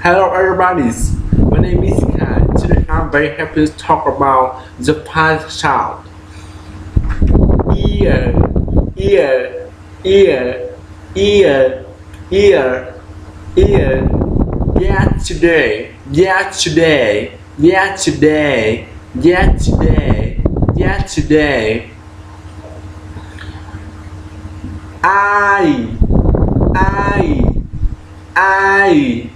Hello everybody, my name is Kai. Today I'm very happy to talk about the past child. Ear, ear, ear, ear, ear, ear. Yesterday, yesterday, yesterday, yesterday, yesterday. I, I, I.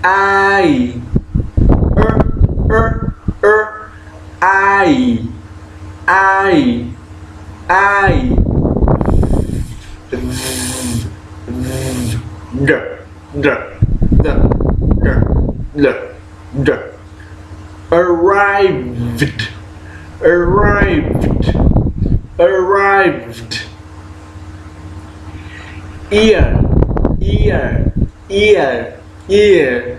I, I, I, I, d, d, d, d, d, d, arrived, arrived, arrived, ear, ear, ear, ear,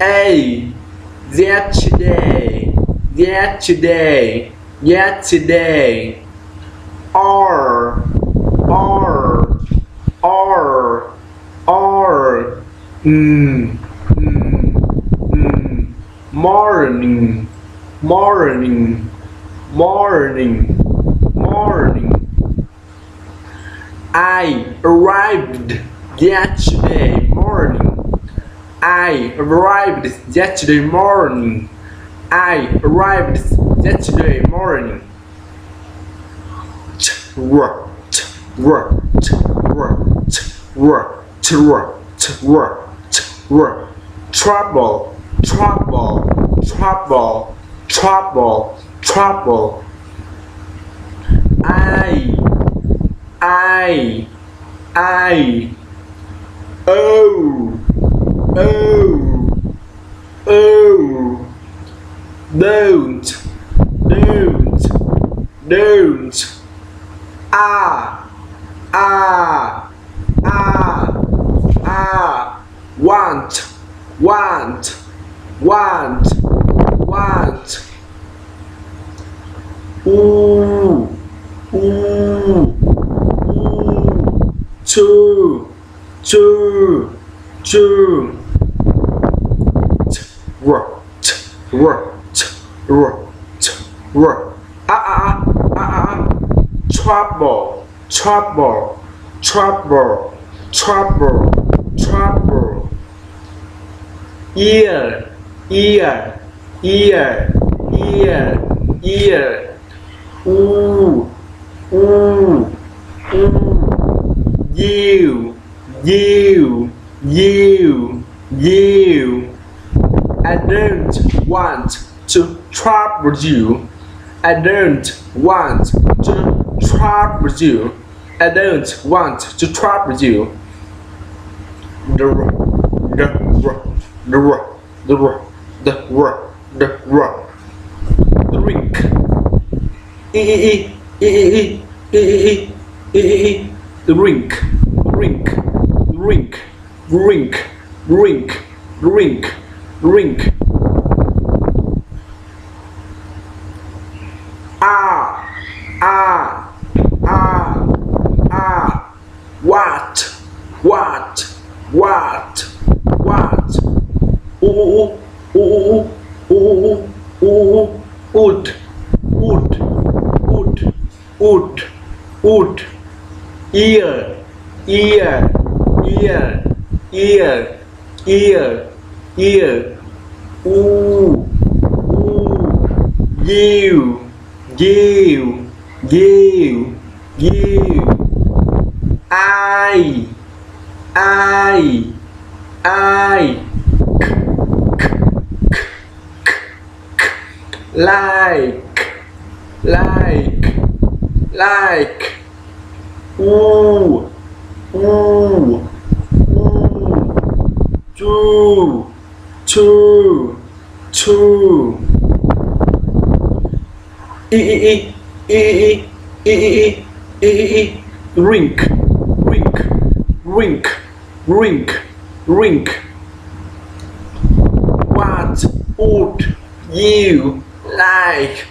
a, yesterday, yesterday, yesterday, r, morning, morning, morning, morning. I arrived yesterday morning. I arrived yesterday morning. I arrived yesterday morning. Trouble, trouble, trouble, trouble, trouble. I, oh, don't, want, ooh, two, trouble, trouble, trouble, trouble, trouble. Ear, ear, ear, ear, ear. Ooh, you. I don't want to trouble you. I don't want to trouble you. I don't want to trouble you. The rink. The rink. What? Wood. Ear. Ooh, you. I, like. Ooh, two. Rink. What would you like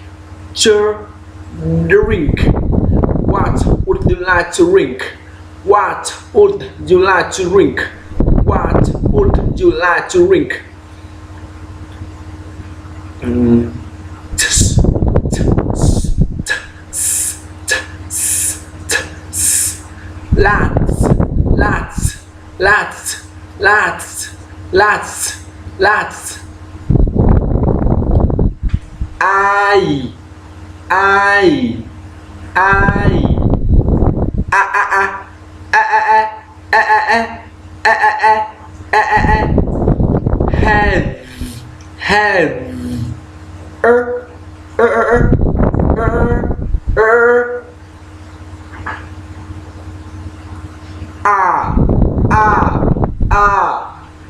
to drink? What like to drink? What would you like to drink? What would you like to drink? Lots.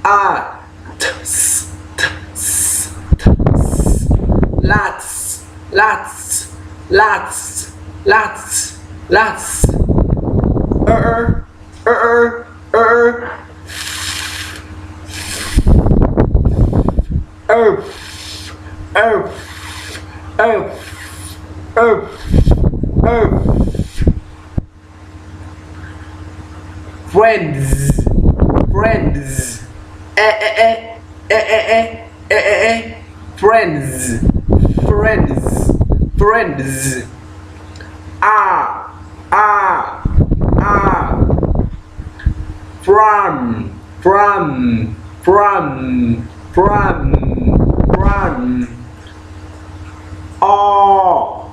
I have lots friends friends from all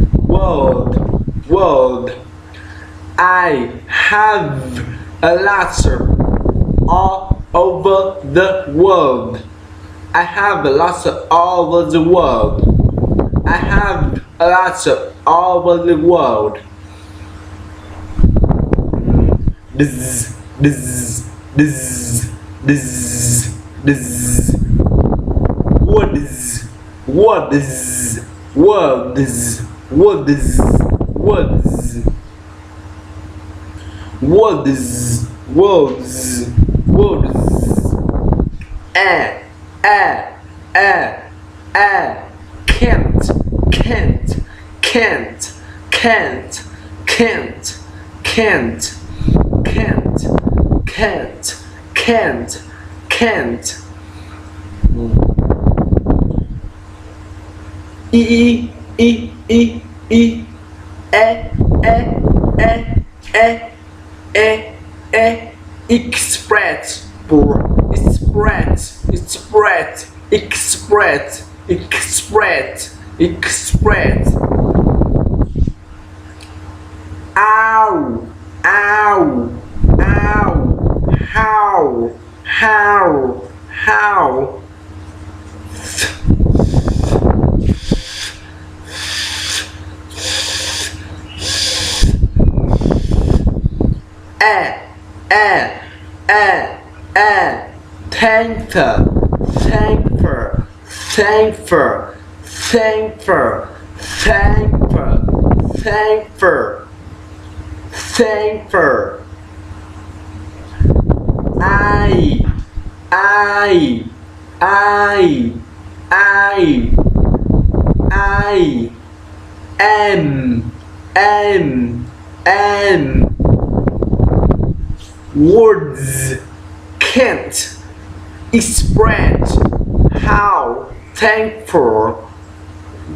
over the world. I have a laughter all over the world. I have a laughter all over the world. I have a laughter all over the world. This. What can't. Express. Ow. How.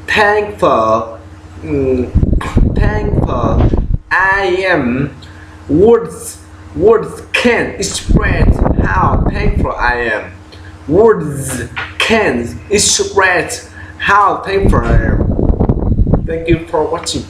Thankful. I am words can't express how thankful I am. Words can't express how thankful I am. Words can't express how thankful I am. Thank you for watching.